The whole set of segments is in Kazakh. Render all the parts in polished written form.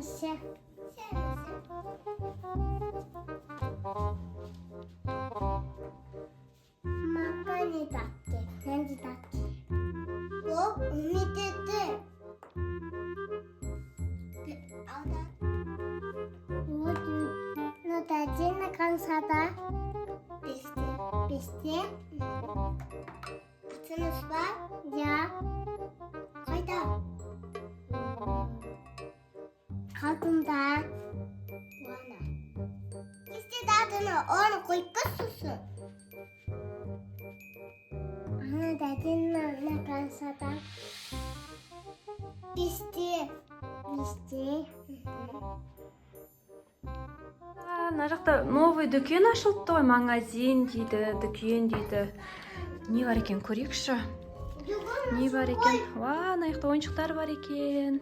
misin? Makaleだっけ？何時だっけ？お、見てて。Ну, дадим на концерта. Бесте. Açınız var? Ya. Kayda. Kadında. Bana. İşte dadını onu koy kısılsın. Ana dadın na концерта. Бесте. Мына жақта новый дүкен ашылыпты ғой, магазин дейді, дүкен дейді. Не бар екен, көрейікші. Не бар екен? Ва, мына жақта ойыншықтар бар екен.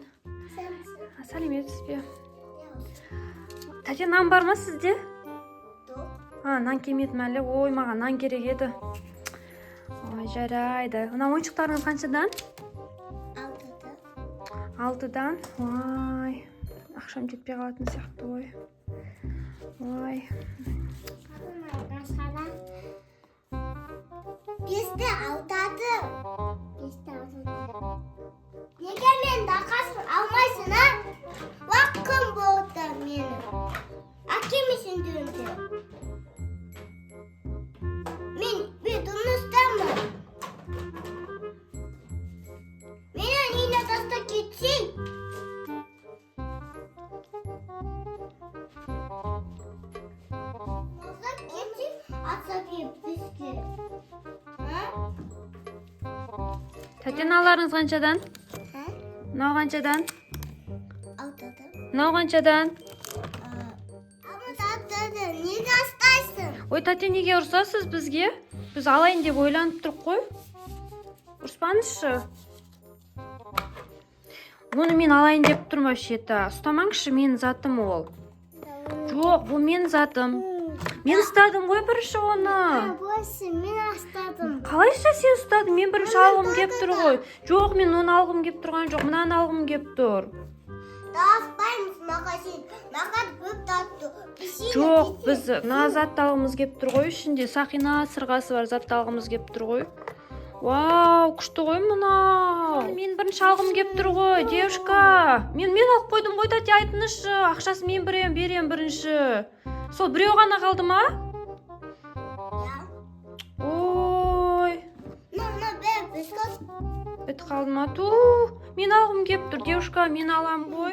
Сәлеметсіз бе? Тәте, нан бар ма сізде? Нан келмеді мәлі. Ой, маған нан керек еді. Ой, жарайды. Мына ойыншықтарыңыз қаншадан? 6-дан. Ой, ақшам жетпей қалатын сияқты ғой. Ой. Бесте алтады. Неге мен дақасын алмайсың, а? Уақым болды менің. Әкемесін дөнді. Мен дұныстамын. Менің үйіне таста кетсей. Тәтеналарыңыз қаншадан? Мынау қаншадан? 6-дан. Мынау қаншадан? Ama tatlıydı. Niye hastayısın? Ой, тәте, неге ұрсасыз бізге? Біз алайын деп ойланып тұрық қой. Ұрыспаңызшы. Оны мен алайын деп тұрмын вообще-то. Ұстамаңызшы, менің затым ол. Жоқ, бұл менің затым. Мен ұстадым ғой бірінші оны. Boşsun, ben hastadım. Қалайша сен ұстадың? Мен бірінші алғым кеп тұр ғой. Жоқ, мен оны алғым кеп тұрған жоқ. Мынаны алғым кеп тұр. Dağıtmaymış magazin. Magazin көп татты. Жоқ, біз мына затты алғымыз кеп тұр ғой. Ішінде сақина сырғасы бар затты алғымыз кеп тұр ғой. Вау, күшті ғой мынау. Мен бірінші алғым кеп тұр ғой, девушка. Мен алып қойдым ғой, тәте, айтыңызшы. Ақшасын мен берем бірінші. Сол біреу ғана қалды ма? Ой. Ben biskot. Бітіп қалды ма? Мен алғым кеп тұр, девушка, мен алам ғой.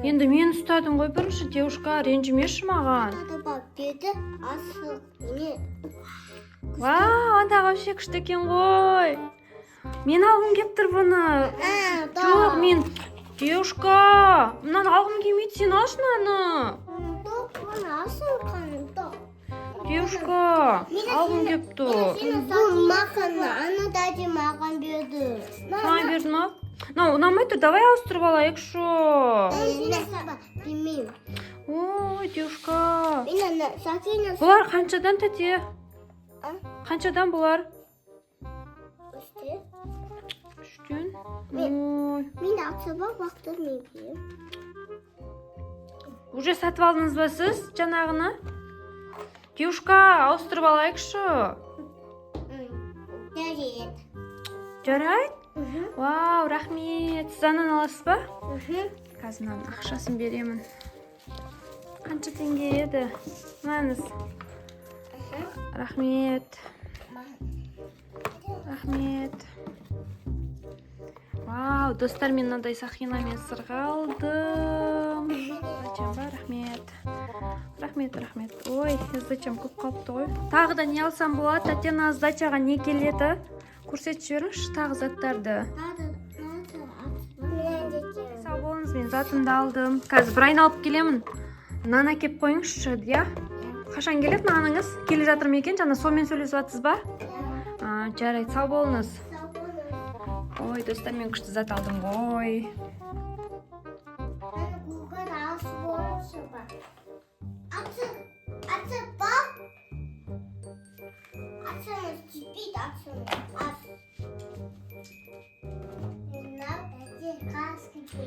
Енді мен ұстадым ғой бірінші, девушка, ренжімеші маған. Tadı bak dedi. Asıl. Yine. Вау, анда вообще күшті екен ғой. Мен алғым кеп тұр бұны. Жоқ, мен... Девушка, мынаны алғым келмейді, сен алшы мынаны. Bana asıl kanıtı. Девушка, алғым кеп тұр. Bu makarna. Anı dacı makan berdi. Саған берді ма? Ұнамай тұр, давай ауыстырып алайықшы. Bilmeyim. Ой, девушка. Sakine. Бұлар қаншадан, тәте? Қаншадан бұлар? İşte. Үштен. Ой. Мен de akşama baktırmayayım. Уже сатып алдыңыз ба сіз жаңағыны? Девушка, ауыстырып алайықшы. Жарайды. Жарайды? Вау, рахмет. Сіз анан аласыз ба? Қазір мынаның ақшасын беремін. Қанша теңге еді? Мынаңыз. Рахмет. Рахмет. Вау, достар, мен мынандай сақинамен сырға алдым. Зачем ба? Рахмет. Рахмет. Ой, зачем көп қалыпты ғой. Тағы да не алсам болады? Тәтена, сдачаға не келеді? Көрсетіп жіберіңізші тағы заттарды. Сау болыңыз, мен затымды алдым. Қазір бір айналып келемін. Нан әкеп қойыңызшы, иә? Қашан келеді наныңыз? Келе жатыр ма екен? Жаңа сонымен сөйлесіп жатсыз ба? Жарайды, сау болыңыз. Ой, достар, мен күшті зат алдым ғой. Kaç kişi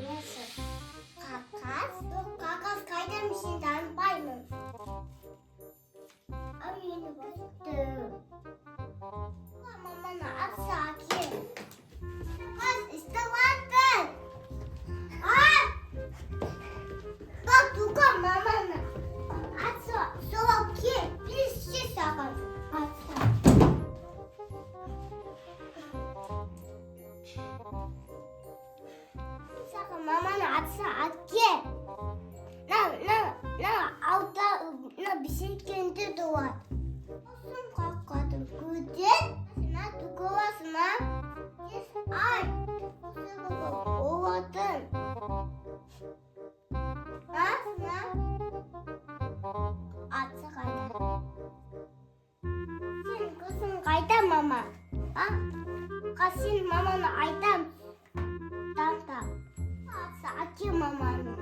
işi gündü doğar. Olsun kalkadım güzel. Sana tukovasına. Ay. Ovadın. Asına. Atsa kayda. Sen kızın kayda mama. Ha? Kasın mamanı aydan. Tanta. Atsa açı mamanı.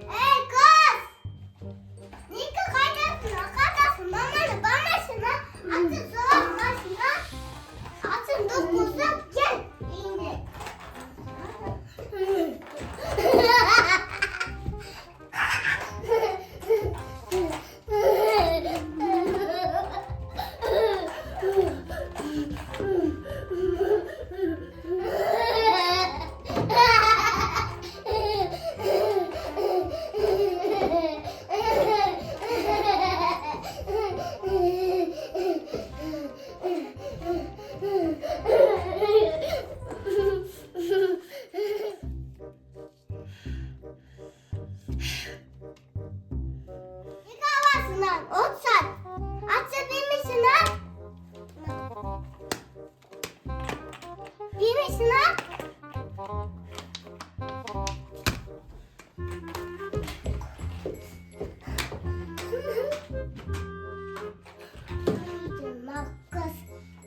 Ey kız! Nika kaydasın, akadasın, mamanı bamasına, atın soğukmasına, atın dokuza gel. İğne. Yıkavasından 10 saat. Açabilir misin ha? Bir misin ha?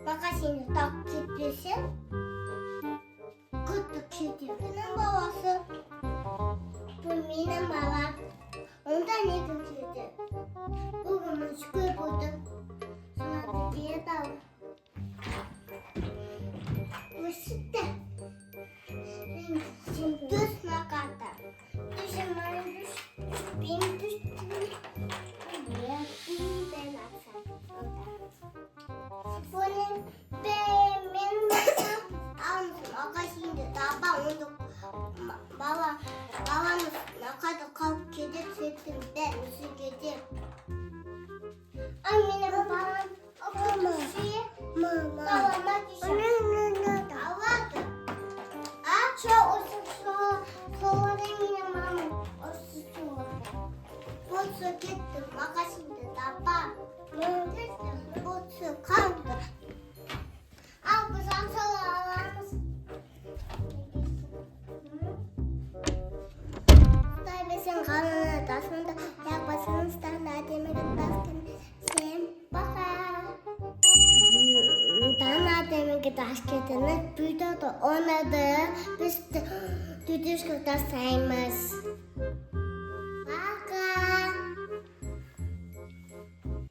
Makasını takipçisi. Kutu kedi. Benim babası. Bu benim babam. Ondan ne kötüydü? Bugün müzik buldum. Sonra diye dal. Müzik de. Şimdi düz makata. Düşün bana düş. Benim düştüm. Ben atsam. Bunun benim masam almışım. Aga şimdi daha onu babamın ne kadar kalk gidip sırtımda müzik gidip. Annem babam okumuş. Babama düşer. Havadı. Şu sonra benim mamam o sütü. Bu su gitti. Maka şimdi daha bu su kaldı. Al kızım sonra alamız. Sen kanalına tasmanda yakmasını standartime gitmezken sen bakar. Standartime gitmezken bir de oynadı. Biz de düdüş kadar sayımız.